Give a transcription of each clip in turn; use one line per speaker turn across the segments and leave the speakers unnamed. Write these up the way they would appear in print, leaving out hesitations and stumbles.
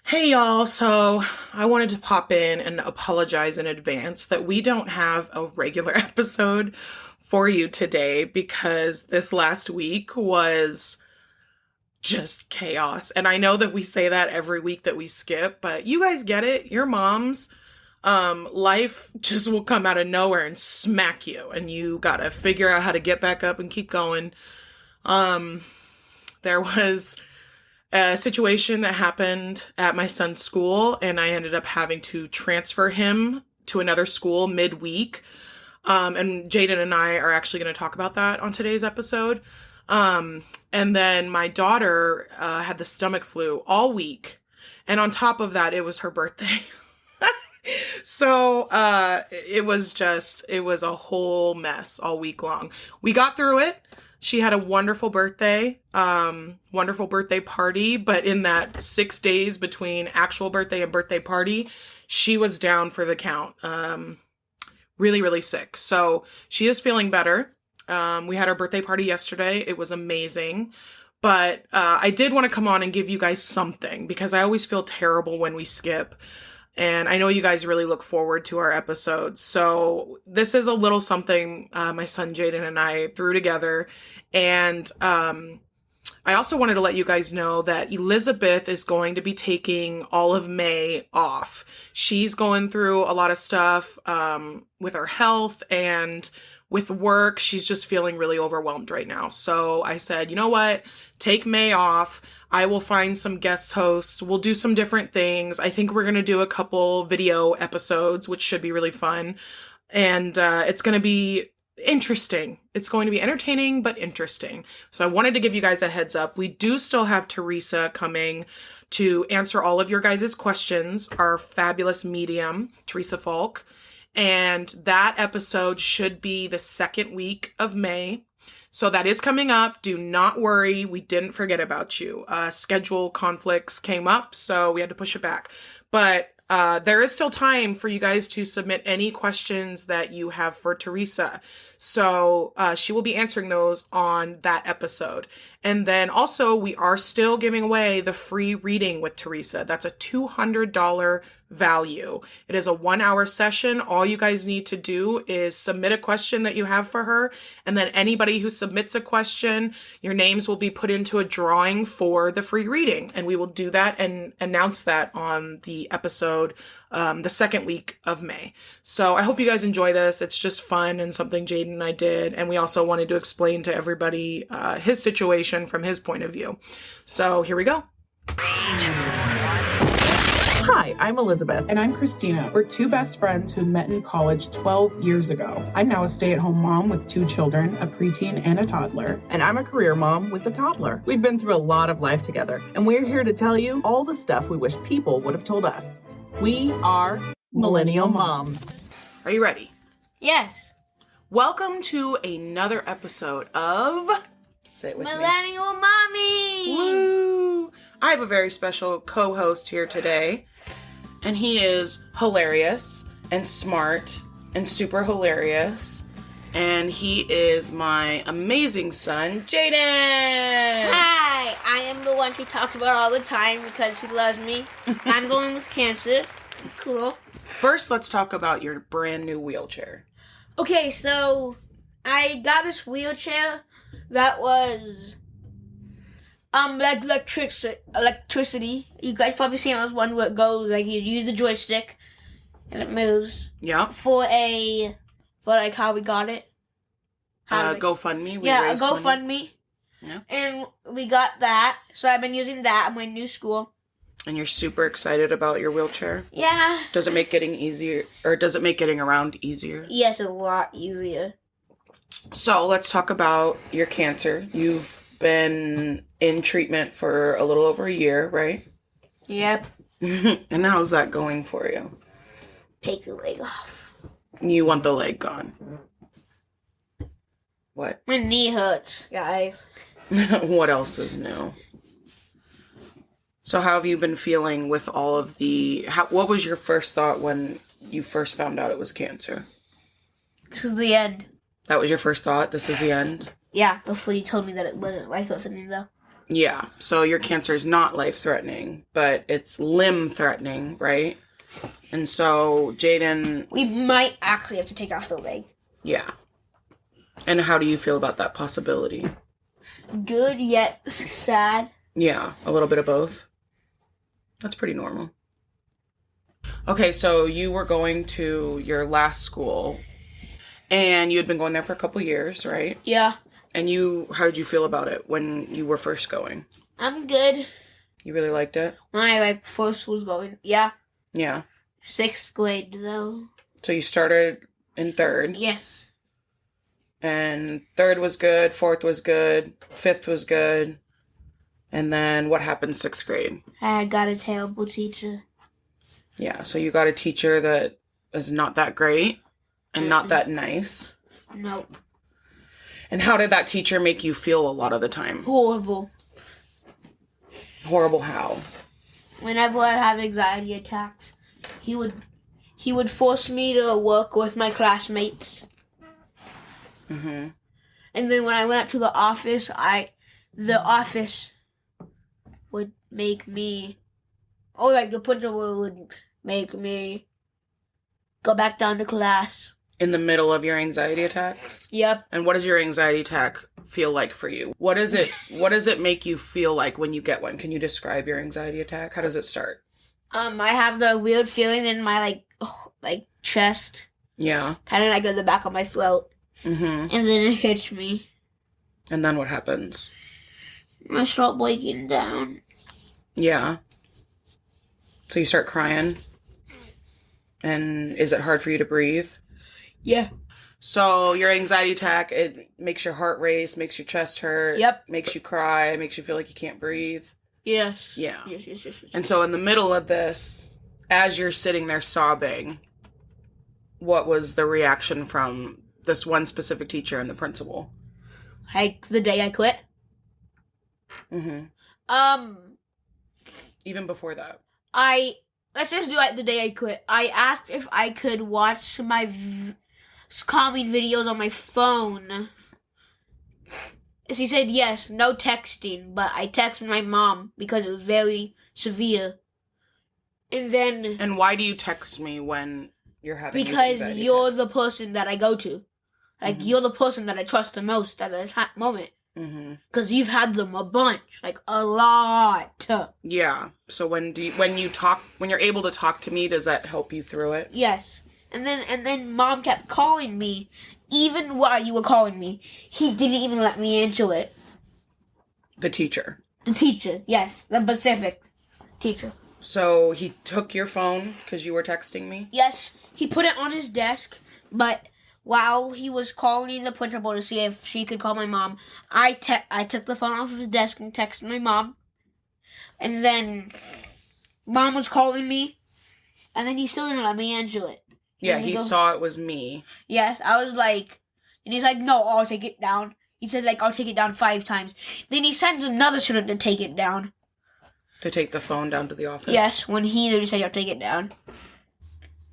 Hey y'all, so I wanted to pop in and apologize in advance that we don't have a regular episode for you today because this last week was just chaos. And I know that we say that every week that we skip, but you guys get it. Your moms, life just will come out of nowhere and smack you, and you gotta figure out how to get back up and keep going. Um, there was a situation that happened at my son's school, and I ended up having to transfer him to another school midweek. And Jayden and I are actually going to talk about that on today's episode. And then my daughter had the stomach flu all week. And on top of that, it was her birthday. So it was a whole mess all week long. We got through it. She had a wonderful birthday party, but in that 6 days between actual birthday and birthday party, she was down for the count. Really, really sick. So she is feeling better. We had our birthday party yesterday. It was amazing. But I did want to come on and give you guys something because I always feel terrible when we skip. And I know you guys really look forward to our episodes. So this is a little something my son Jayden and I threw together. And I also wanted to let you guys know that Elizabeth is going to be taking all of May off. She's going through a lot of stuff with her health and with work. She's just feeling really overwhelmed right now. So I said, you know what? Take May off. I will find some guest hosts. We'll do some different things. I think we're going to do a couple video episodes, which should be really fun. And it's going to be interesting. It's going to be entertaining, but interesting. So I wanted to give you guys a heads up. We do still have Teresa coming to answer all of your guys' questions, our fabulous medium, Teresa Falk. And that episode should be the second week of May. So that is coming up. Do not worry. We didn't forget about you. Schedule conflicts came up, so we had to push it back. But there is still time for you guys to submit any questions that you have for Teresa. So she will be answering those on that episode. And then also we are still giving away the free reading with Teresa. That's a $200 value. It is a 1-hour session. All you guys need to do is submit a question that you have for her. And then anybody who submits a question, your names will be put into a drawing for the free reading. And we will do that and announce that on the episode the second week of May. So I hope you guys enjoy this. It's just fun and something Jayden and I did. And we also wanted to explain to everybody his situation from his point of view. So here we go.
Hi, I'm Elizabeth.
And I'm Kristina. We're two best friends who met in college 12 years ago. I'm now a stay-at-home mom with 2 children, a preteen and a toddler.
And I'm a career mom with a toddler. We've been through a lot of life together, and we're here to tell you all the stuff we wish people would have told us. We are Millennial Moms.
Are you ready?
Yes.
Welcome to another episode of... Say it with me.
Millennial Mommy!
Woo! I have a very special co-host here today, and he is hilarious and smart and super hilarious, and he is my amazing son, Jayden!
Hi! I am the one she talks about all the time because she loves me. I'm the one with cancer. Cool.
First, let's talk about your brand new wheelchair.
Okay, so I got this wheelchair that was... like electricity. You guys probably seen those one where it goes, like you use the joystick and it moves.
Yeah.
For like how we got it.
GoFundMe.
Yeah, GoFundMe.
Yeah.
And we got that. So I've been using that at my new school.
And you're super excited about your wheelchair?
Yeah.
Does it make getting easier, or does it make getting around easier?
Yes, a lot easier. So
let's talk about your cancer. You've been in treatment for a little over a year, right?
Yep.
And how's that going for you?
Take the leg off.
You want the leg gone. What?
My knee hurts, guys.
What else is new? So how have you been feeling with all of what was your first thought when you first found out it was cancer?
This is the end.
That was your first thought? This is the end?
Yeah, before you told me that it wasn't life or something, though.
Yeah. So your cancer is not life-threatening, but it's limb-threatening, right? And so Jayden...
We might actually have to take off the leg.
Yeah. And how do you feel about that possibility?
Good, yet sad.
Yeah, a little bit of both. That's pretty normal. Okay, so you were going to your last school, and you had been going there for a couple years, right?
Yeah.
And how did you feel about it when you were first going?
I'm good.
You really liked it?
When I first was going, yeah.
Yeah.
6th grade though.
So you started in 3rd.
Yes.
And 3rd was good, 4th was good, 5th was good. And then what happened 6th grade?
I got a terrible teacher.
Yeah, so you got a teacher that is not that great and not that nice.
Nope.
And how did that teacher make you feel a lot of the time?
Horrible.
Horrible how?
Whenever I'd have anxiety attacks, he would force me to work with my classmates.
Mm-hmm.
And then when I went up to the office, the office would make me, the principal would make me go back down to class.
In the middle of your anxiety attacks?
Yep.
And what does your anxiety attack feel like for you? What does it make you feel like when you get one? Can you describe your anxiety attack? How does it start?
I have the weird feeling in my chest.
Yeah.
Kind of like at the back of my throat.
Mm-hmm.
And then it hits me.
And then what happens?
I start breaking down.
Yeah. So you start crying? And is it hard for you to breathe?
Yeah.
So your anxiety attack, it makes your heart race, makes your chest hurt.
Yep.
Makes you cry, makes you feel like you can't breathe.
Yes.
Yeah.
Yes.
And so in the middle of this, as you're sitting there sobbing, what was the reaction from this one specific teacher and the principal?
Like the day I quit?
Mm-hmm. Even before that?
Let's just do it the day I quit. I asked if I could watch my calming videos on my phone. She said yes, no texting, but I texted my mom because it was very severe. And then...
And why do you text me when you're having
because
anxiety
you're
attacks?
the person that I go to. You're the person that I trust the most at the moment. Because you've had them a bunch, a lot.
Yeah. So when you're able to talk to me, does that help you through it?
Yes. And then Mom kept calling me, even while you were calling me. He didn't even let me answer it.
The teacher.
The teacher, yes, the Pacific teacher.
So he took your phone because you were texting me?
Yes, he put it on his desk, but while he was calling the principal to see if she could call my mom, I took the phone off of his desk and texted my mom. And then Mom was calling me, and then he still didn't let me answer it.
Yeah, he saw it was me.
Yes, I was like, and he's like, no, I'll take it down. He said, I'll take it down 5 times. Then he sends another student to take it down.
To take the phone down to the office?
Yes, when he literally said, I'll take it down.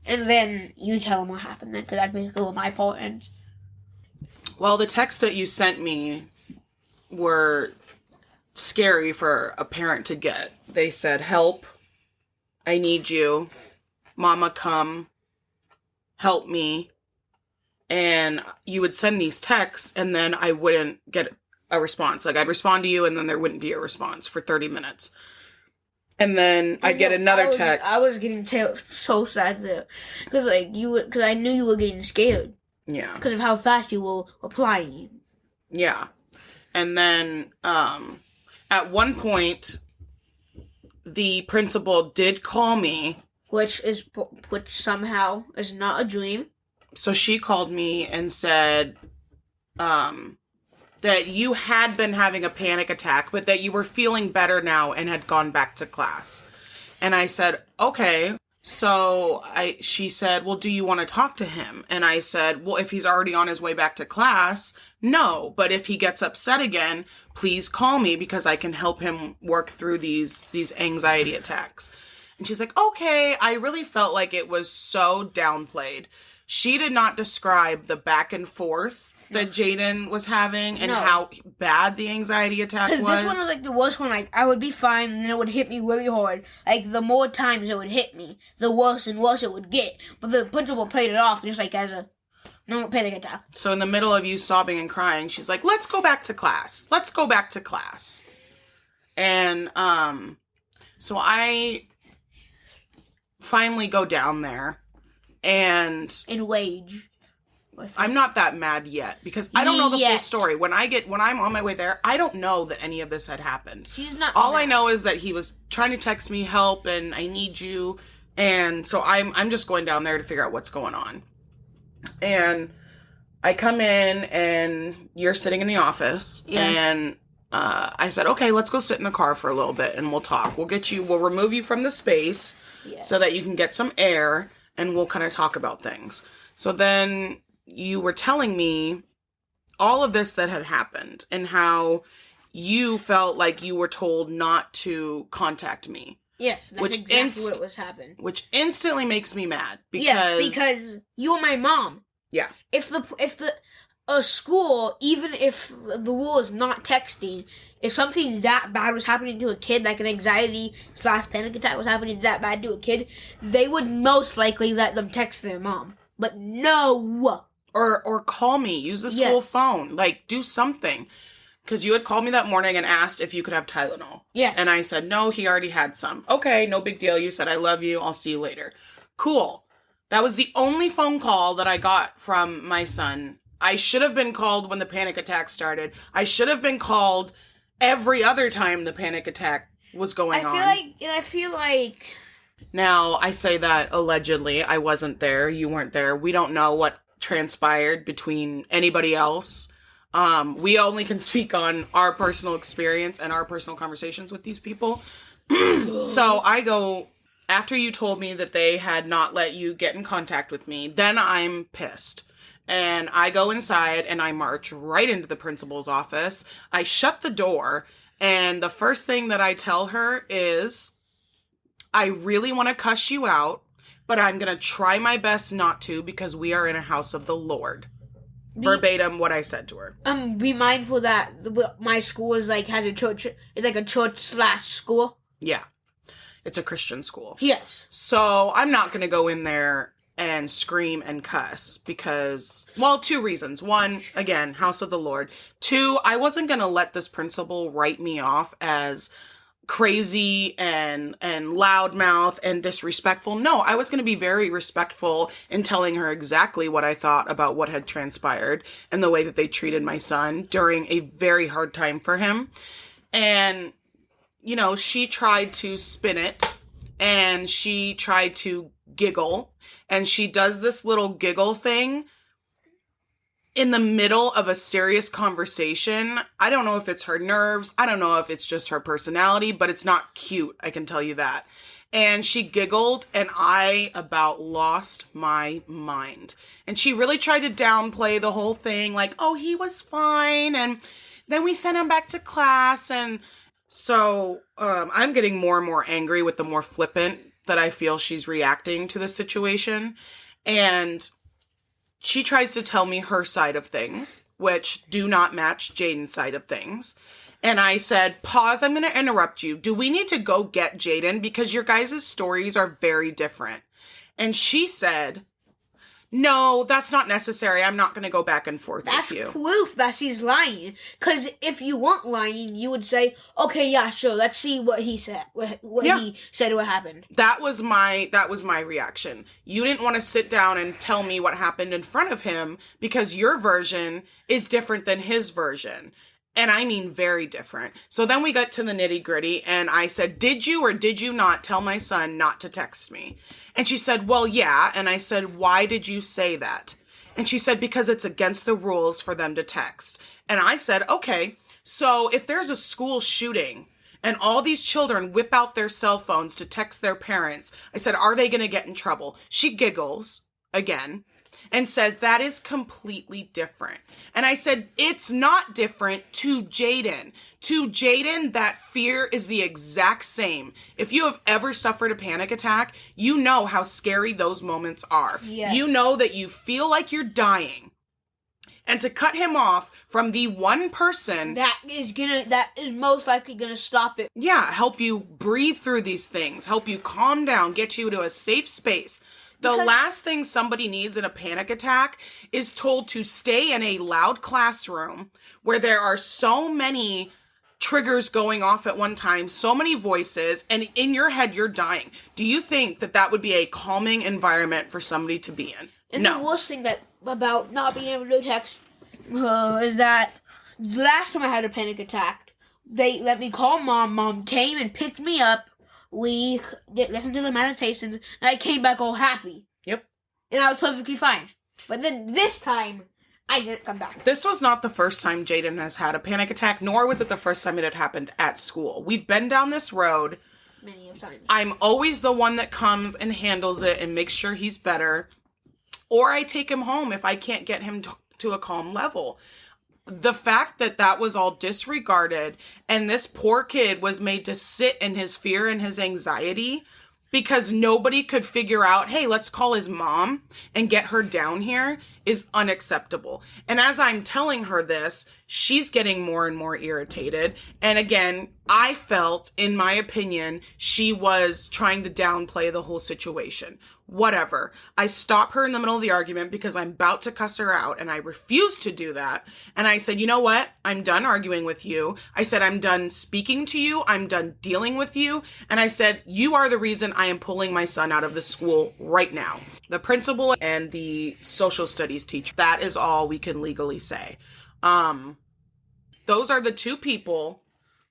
And then you tell him what happened then, because that's basically what my part ends.
Well, the texts that you sent me were scary for a parent to get. They said, help, I need you, Mama, come, help me. And you would send these texts, and then I wouldn't get a response. I'd respond to you, and then there wouldn't be a response for 30 minutes. And then I'd get another text.
I was getting so sad there. Because I knew you were getting scared.
Yeah.
Because of how fast you were replying.
Yeah. And then at one point, the principal did call me. Which
somehow is not a dream.
So she called me and said that you had been having a panic attack, but that you were feeling better now and had gone back to class. And I said, okay. So she said, well, do you want to talk to him? And I said, well, if he's already on his way back to class, no. But if he gets upset again, please call me because I can help him work through these anxiety attacks. And she's like, okay. I really felt like it was so downplayed. She did not describe the back and forth that Jayden was having and how bad the anxiety attack was.
Because this one was, like, the worst one. Like, I would be fine, and then it would hit me really hard. Like, the more times it would hit me, the worse and worse it would get. But the principal played it off just, like, as a normal panic attack.
So in the middle of you sobbing and crying, she's like, let's go back to class. Let's go back to class. And, so I finally go down there, and...
In rage.
I'm not that mad yet because I don't know the full story. When I'm on my way there, I don't know that any of this had happened.
She's not.
All I know is that he was trying to text me help and I need you, and so I'm just going down there to figure out what's going on. And I come in and you're sitting in the office, and I said, okay, let's go sit in the car for a little bit and we'll talk. We'll remove you from the space so that you can get some air, and we'll kind of talk about things. So then you were telling me all of this that had happened and how you felt like you were told not to contact me.
Yes, that's exactly what was happening.
Which instantly makes me mad because
you're my mom.
Yeah.
If a school, even if the rule is not texting, if something that bad was happening to a kid, like an anxiety/panic attack was happening that bad to a kid, they would most likely let them text their mom. But no.
Or call me. Use the school phone. Like, do something. Because you had called me that morning and asked if you could have Tylenol.
Yes.
And I said, no, he already had some. Okay, no big deal. You said, I love you. I'll see you later. Cool. That was the only phone call that I got from my son. I should have been called when the panic attack started. I should have been called every other time the panic attack was going on.
I feel like...
Now, I say that allegedly. I wasn't there. You weren't there. We don't know what transpired between anybody else. We only can speak on our personal experience and our personal conversations with these people. So I go, after you told me that they had not let you get in contact with me, then I'm pissed. And I go inside and I march right into the principal's office. I shut the door, and the first thing that I tell her is, I really want to cuss you out, but I'm going to try my best not to because we are in a house of the Lord. Verbatim what I said to her.
Be mindful that my school is has a church. It's like a church/school.
Yeah. It's a Christian school.
Yes.
So I'm not going to go in there and scream and cuss because, well, two reasons. One, again, house of the Lord. Two, I wasn't going to let this principal write me off as crazy and loudmouth and disrespectful. No, I was going to be very respectful in telling her exactly what I thought about what had transpired and the way that they treated my son during a very hard time for him. And, you know, she tried to spin it and she tried to giggle, and she does this little giggle thing in the middle of a serious conversation. I don't know if it's her nerves. I don't know if it's just her personality, but it's not cute. I can tell you that. And she giggled, and I about lost my mind. And she really tried to downplay the whole thing, like, oh, he was fine. And then we sent him back to class. And so I'm getting more and more angry with the more flippant that I feel she's reacting to the situation. And she tries to tell me her side of things, which do not match Jayden's side of things. And I said, pause, I'm going to interrupt you. Do we need to go get Jayden? Because your guys' stories are very different. And she said, no, that's not necessary. I'm not going to go back and forth with you.
That's proof that she's lying. Because if you weren't lying, you would say, okay, yeah, sure, let's see what he said. He said what happened.
That was my reaction. You didn't want to sit down and tell me what happened in front of him because your version is different than his version. And I mean very different. So then we got to the nitty gritty and I said, did you or did you not tell my son not to text me? And she said, well, yeah. And I said, why did you say that? And she said, because it's against the rules for them to text. And I said, okay, so if there's a school shooting and all these children whip out their cell phones to text their parents, I said, are they going to get in trouble? She giggles again. and says that is completely different. And I said, it's not different to Jayden. To Jayden, that fear is the exact same. If you have ever suffered a panic attack, you know how scary those moments are.
Yes.
You know that you feel like you're dying. And to cut him off from the one person
that is most likely gonna stop it.
Yeah, help you breathe through these things, help you calm down, get you to a safe space. The last thing somebody needs in a panic attack is told to stay in a loud classroom where there are so many triggers going off at one time, so many voices, and in your head you're dying. Do you think that that would be a calming environment for somebody to be in?
And
no.
The worst thing about not being able to do text is that the last time I had a panic attack, they let me call Mom. Mom came and picked me up. We listened to the meditations, and I came back all happy.
Yep.
And I was perfectly fine. But then this time, I didn't come back.
This was not the first time Jayden has had a panic attack, nor was it the first time it had happened at school. We've been down this road
many of times.
I'm always the one that comes and handles it and makes sure he's better. Or I take him home if I can't get him to a calm level. The fact that that was all disregarded and this poor kid was made to sit in his fear and his anxiety because nobody could figure out, hey, let's call his mom and get her down here is unacceptable. And as I'm telling her this, she's getting more and more irritated. And again, I felt, in my opinion, she was trying to downplay the whole situation. Whatever. I stop her in the middle of the argument because I'm about to cuss her out, and I refuse to do that. And I said, you know what? I'm done arguing with you. I said, I'm done speaking to you. I'm done dealing with you. And I said, you are the reason I am pulling my son out of the school right now. The principal and the social studies teacher. That is all we can legally say. Those are the two people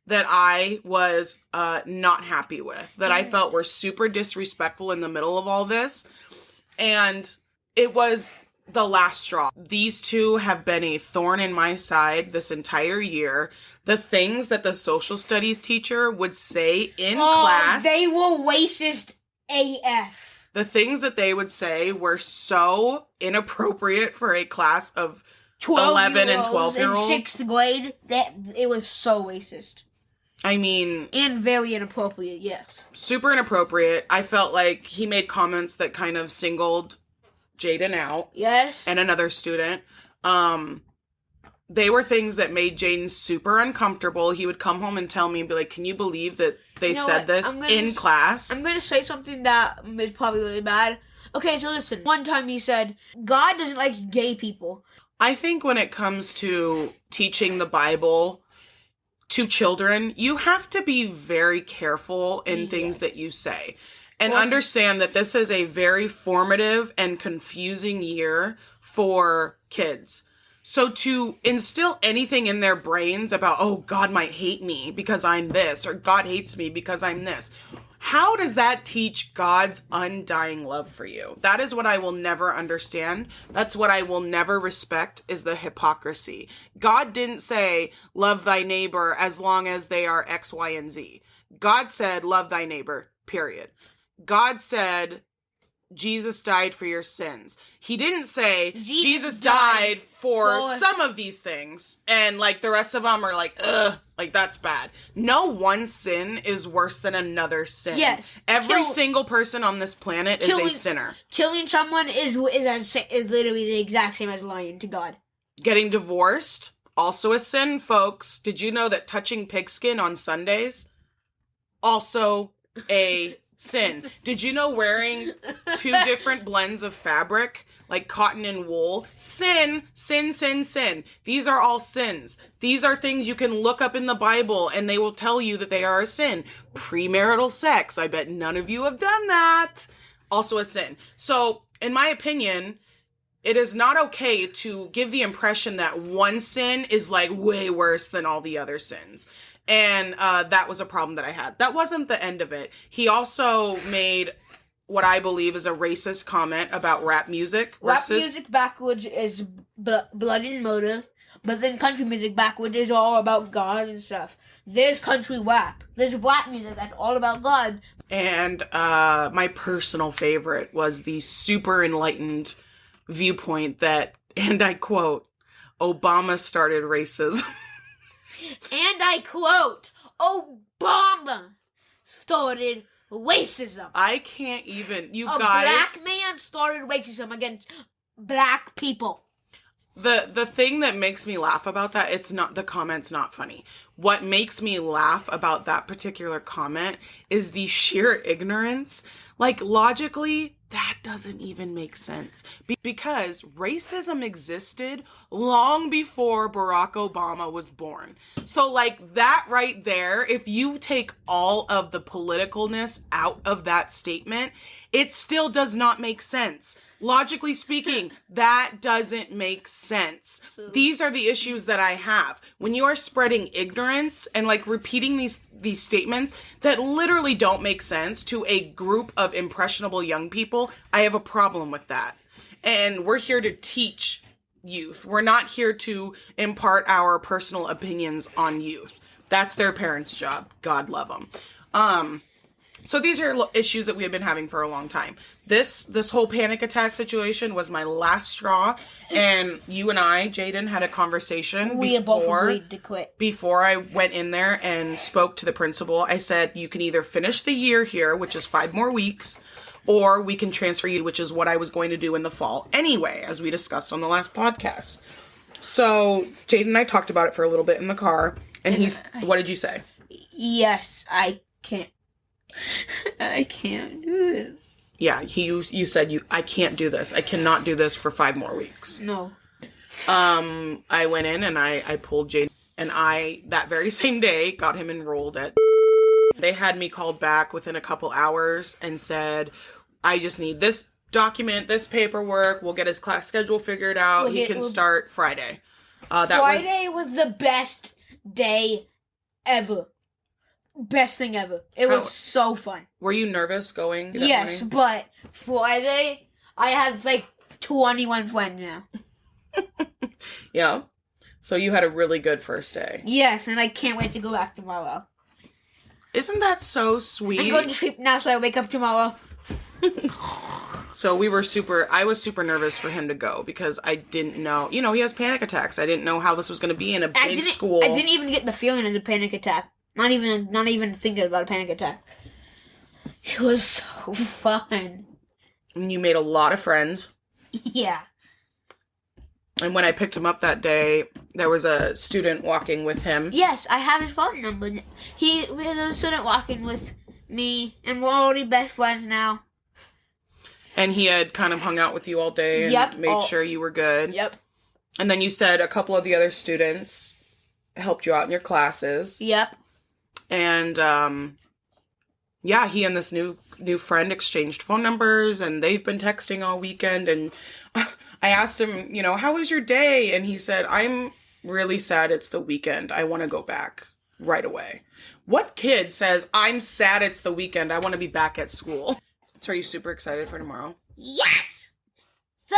that I was not happy with, that I felt were super disrespectful in the middle of all this. And it was the last straw. These two have been a thorn in my side this entire year. The things that the social studies teacher would say in class.
They were racist AF.
The things that they would say were so inappropriate for a class of 11 and 12-year-olds.
In 6th grade, that it was so racist.
I mean...
And very inappropriate, yes.
Super inappropriate. I felt like he made comments that kind of singled Jayden out.
Yes.
And another student. They were things that made Jayden super uncomfortable. He would come home and tell me, and be like, can you believe that they said this in class?
I'm going to say something that is probably really bad. Okay, so listen. One time he said, God doesn't like gay people.
I think when it comes to teaching the Bible to children, you have to be very careful in things that you say. And understand that this is a very formative and confusing year for kids. So to instill anything in their brains about, oh, God might hate me because I'm this, or God hates me because I'm this. How does that teach God's undying love for you? That is what I will never understand. That's what I will never respect, is the hypocrisy. God didn't say, love thy neighbor as long as they are X, Y, and Z. God said, love thy neighbor, period. God said, Jesus died for your sins. He didn't say, Jesus died for some of these things. And like the rest of them are like, ugh, like that's bad. No one sin is worse than another sin.
Yes.
Every single person on this planet is a sinner.
Killing someone is literally the exact same as lying to God.
Getting divorced, also a sin, folks. Did you know that touching pigskin on Sundays, also a sin? Did you know wearing 2 different blends of fabric, like cotton and wool? Sin, sin, sin, sin. These are all sins. These are things you can look up in the Bible and they will tell you that they are a sin. Premarital sex. I bet none of you have done that. Also a sin. So, in my opinion, it is not okay to give the impression that one sin is like way worse than all the other sins. And that was a problem that I had. That wasn't the end of it. He also made what I believe is a racist comment about rap music.
Rap music backwards is blood and murder, but then country music backwards is all about God and stuff. There's country rap. There's rap music that's all about God.
And my personal favorite was the super enlightened viewpoint that, and I quote, Obama started racism.
And I quote, Obama started racism.
I can't even, you
A
guys.
black man started racism against black people.
The thing that makes me laugh about that, the comment's not funny. What makes me laugh about that particular comment is the sheer ignorance. Like, logically, that doesn't even make sense. Because racism existed long before Barack Obama was born. So, like, that right there, if you take all of the politicalness out of that statement, it still does not make sense. Logically speaking, that doesn't make sense. These are the issues that I have. When you are spreading ignorance and like repeating these statements that literally don't make sense to a group of impressionable young people, I have a problem with that. And we're here to teach youth. We're not here to impart our personal opinions on youth. That's their parents' job. God love them. So these are issues that we have been having for a long time. This whole panic attack situation was my last straw, and you and I, Jayden, had a conversation
Both agreed to quit.
Before I went in there and spoke to the principal. I said, you can either finish the year here, which is 5 more weeks, or we can transfer you, which is what I was going to do in the fall anyway, as we discussed on the last podcast. So Jayden and I talked about it for a little bit in the car, and what did you say?
Yes, I can't. I can't do this.
Yeah, you said I can't do this. I cannot do this for 5 more weeks.
No.
I went in and I pulled Jayden, and I, that very same day, got him enrolled at. They had me called back within a couple hours and said, I just need this document, this paperwork. We'll get his class schedule figured out. He can start Friday.
Friday was the best day ever. Best thing ever. It was so fun.
Were you nervous going?
Yes, but Friday, I have like 21 friends now.
Yeah. So you had a really good first day.
Yes, and I can't wait to go back tomorrow.
Isn't that so sweet?
I'm going to sleep now so I wake up tomorrow.
So I was super nervous for him to go because I didn't know, he has panic attacks. I didn't know how this was going to be in a big school.
I didn't even get the feeling of a panic attack. Not even thinking about a panic attack. It was so fun.
And you made a lot of friends.
Yeah.
And when I picked him up that day, there was a student walking with him.
Yes, I have his phone number. There's a student walking with me, and we're already best friends now.
And he had kind of hung out with you all day and made sure you were good.
Yep.
And then you said a couple of the other students helped you out in your classes.
Yep.
And, he and this new friend exchanged phone numbers, and they've been texting all weekend. And I asked him, how was your day? And he said, I'm really sad it's the weekend. I want to go back right away. What kid says, I'm sad it's the weekend. I want to be back at school? So are you super excited for tomorrow?
Yes! So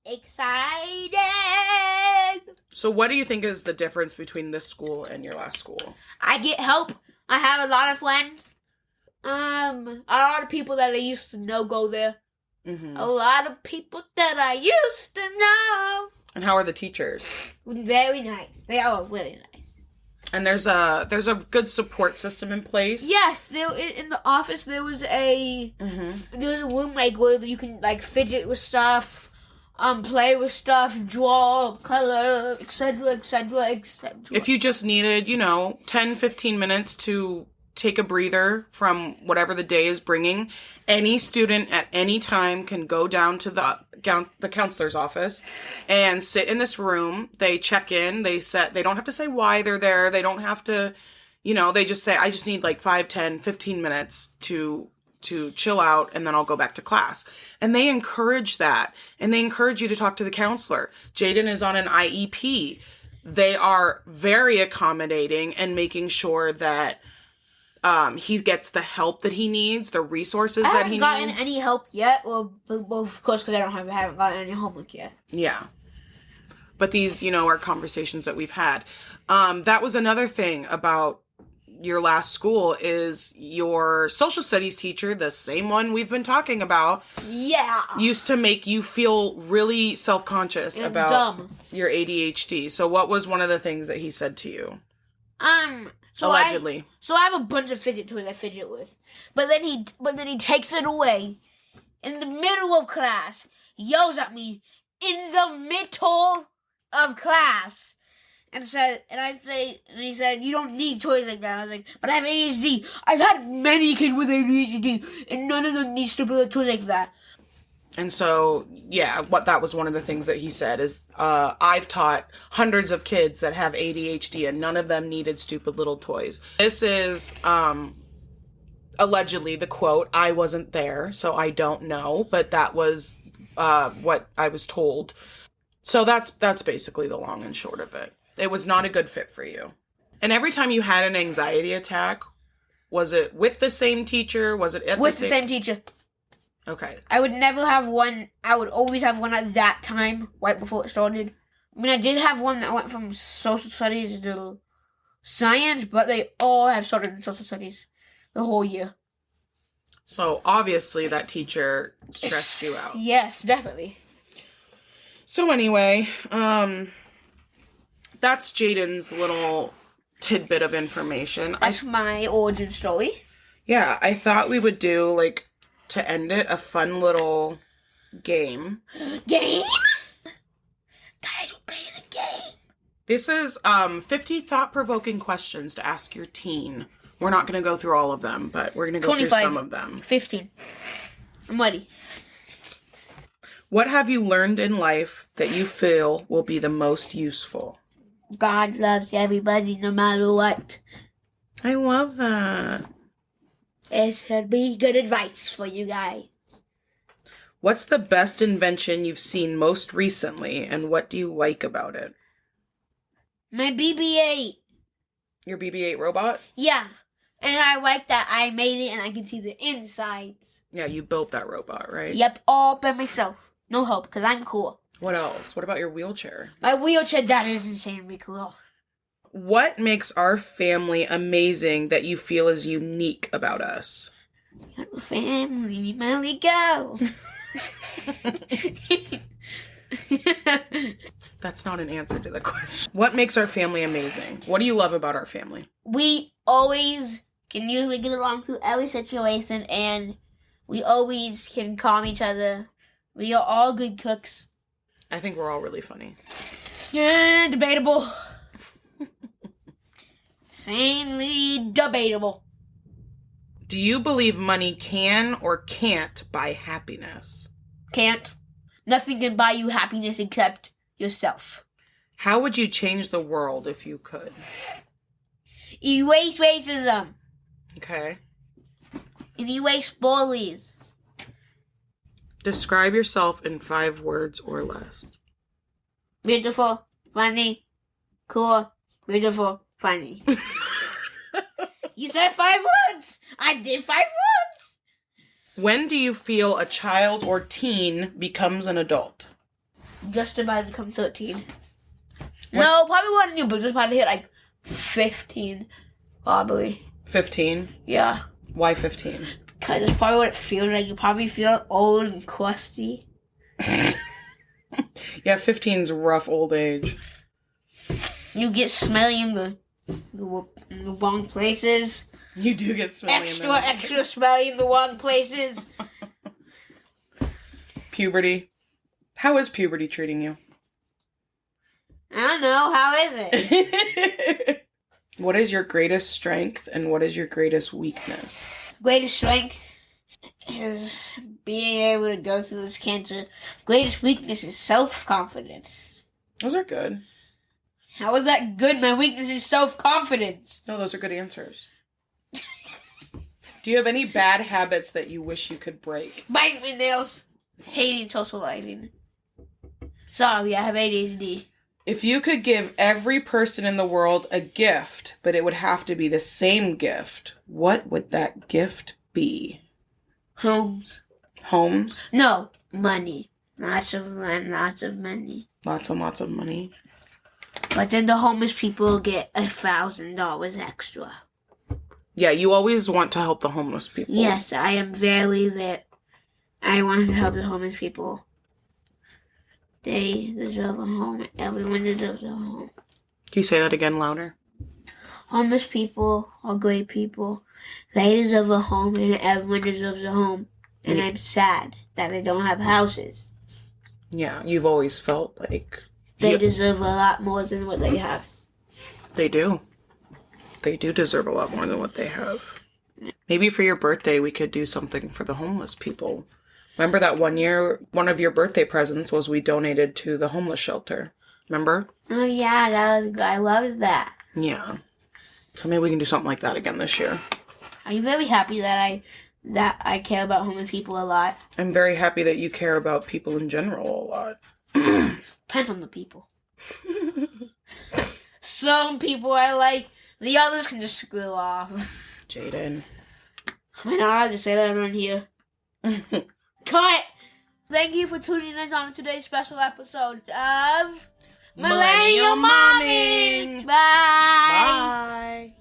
excited!
So what do you think is the difference between this school and your last school?
I get help. I have a lot of friends. A lot of people that I used to know go there. Mm-hmm. A lot of people that I used to know.
And how are the teachers?
Very nice. They are really nice.
And there's a good support system in place.
Yes, in the office there was a room like where you can like fidget with stuff. Play with stuff, draw, color, etc., etc., etc.
If you just needed, 10, 15 minutes to take a breather from whatever the day is bringing, any student at any time can go down to the counselor's office and sit in this room. They check in, they don't have to say why they're there. They don't have to, they just say, I just need like 5, 10, 15 minutes to chill out, and then I'll go back to class. And they encourage that. And they encourage you to talk to the counselor. Jayden is on an IEP. They are very accommodating and making sure that he gets the help that he needs, the resources that he needs.
I haven't gotten any help yet. Well, of course, because I haven't gotten any homework yet.
Yeah. But these, are conversations that we've had. That was another thing about your last school is your social studies teacher, the same one we've been talking about, used to make you feel really self-conscious about your ADHD. So what was one of the things that he said to you? Allegedly.
I have a bunch of fidget toys I fidget with. But then he takes it away in the middle of class, yells at me in the middle of class. And he said, you don't need toys like that. I was like, but I have ADHD. I've had many kids with ADHD, and none of them need stupid toys like that.
And so, yeah, that was one of the things that he said is, I've taught hundreds of kids that have ADHD, and none of them needed stupid little toys. This is, allegedly the quote. I wasn't there, so I don't know, but that was, what I was told. So that's basically the long and short of it. It was not a good fit for you. And every time you had an anxiety attack, was it with the same teacher? Was it
with the same teacher?
Okay.
I would never have one. I would always have one at that time, right before it started. I mean, I did have one that went from social studies to science, but they all have started in social studies the whole year.
So, obviously, that teacher stressed you out.
Yes, definitely.
So, anyway, that's Jayden's little tidbit of information.
That's my origin story.
Yeah, I thought we would do, to end it, a fun little game.
Game? Guys, we're playing a game.
This is 50 thought-provoking questions to ask your teen. We're not going to go through all of them, but we're going to go
25.
through some of them.
15. I'm ready.
What have you learned in life that you feel will be the most useful?
God loves everybody no matter what.
I love that.
It should be good advice for you guys.
What's the best invention you've seen most recently, and what do you like about it?
My BB-8.
Your BB-8 robot?
Yeah. And I like that I made it and I can see the insides.
Yeah, you built that robot, right?
Yep, all by myself. No help, because I'm cool.
What else? What about your wheelchair?
My wheelchair, that is insanely cool.
What makes our family amazing that you feel is unique about us?
Your family, Molly, go.
That's not an answer to the question. What makes our family amazing? What do you love about our family?
We always can usually get along through every situation, and we always can calm each other. We are all good cooks.
I think we're all really funny.
Yeah, debatable. Insanely debatable.
Do you believe money can or can't buy happiness?
Can't. Nothing can buy you happiness except yourself.
How would you change the world if you could?
Erase racism.
Okay.
And erase bullies.
Describe yourself in 5 words or less.
Beautiful, funny, cool, beautiful, funny. You said 5 words. I did 5 words.
When do you feel a child or teen becomes an adult?
Just about to become 13. No, probably one new, but just about to hit 15. Probably.
15?
Yeah.
Why 15?
Because it's probably what it feels like. You probably feel old and crusty.
Yeah, 15's rough old age.
You get smelly in the wrong places.
You do get smelly.
Extra smelly in the wrong places.
Puberty. How is puberty treating you?
I don't know. How is it?
What is your greatest strength and what is your greatest weakness?
Greatest strength is being able to go through this cancer. Greatest weakness is self-confidence.
Those are good.
How is that good? My weakness is self-confidence.
No, those are good answers. Do you have any bad habits that you wish you could break?
Biting my nails. Hating socializing. Sorry, I have ADHD.
If you could give every person in the world a gift, but it would have to be the same gift, what would that gift be?
Homes.
Homes?
No, money. Lots of money.
Lots and lots of money.
But then the homeless people get $1,000 extra.
Yeah, you always want to help the homeless people.
Yes, I am I want to help the homeless people. They deserve a home. Everyone deserves a home.
Can you say that again louder?
Homeless people are great people. They deserve a home, and everyone deserves a home. And I'm sad that they don't have houses.
Yeah, you've always felt like...
They deserve a lot more than what they have.
They do. They do deserve a lot more than what they have. Maybe for your birthday, we could do something for the homeless people. Remember that one year, one of your birthday presents was we donated to the homeless shelter. Remember?
Oh, yeah, I loved that.
Yeah. So maybe we can do something like that again this year.
I'm very happy that I care about homeless people a lot.
I'm very happy that you care about people in general a lot.
Depends on the people. Some people I like, the others can just screw off.
Jayden.
I mean, I'll just say that on here. Cut! Thank you for tuning in on today's special episode of Millennial Momming! Bye!
Bye!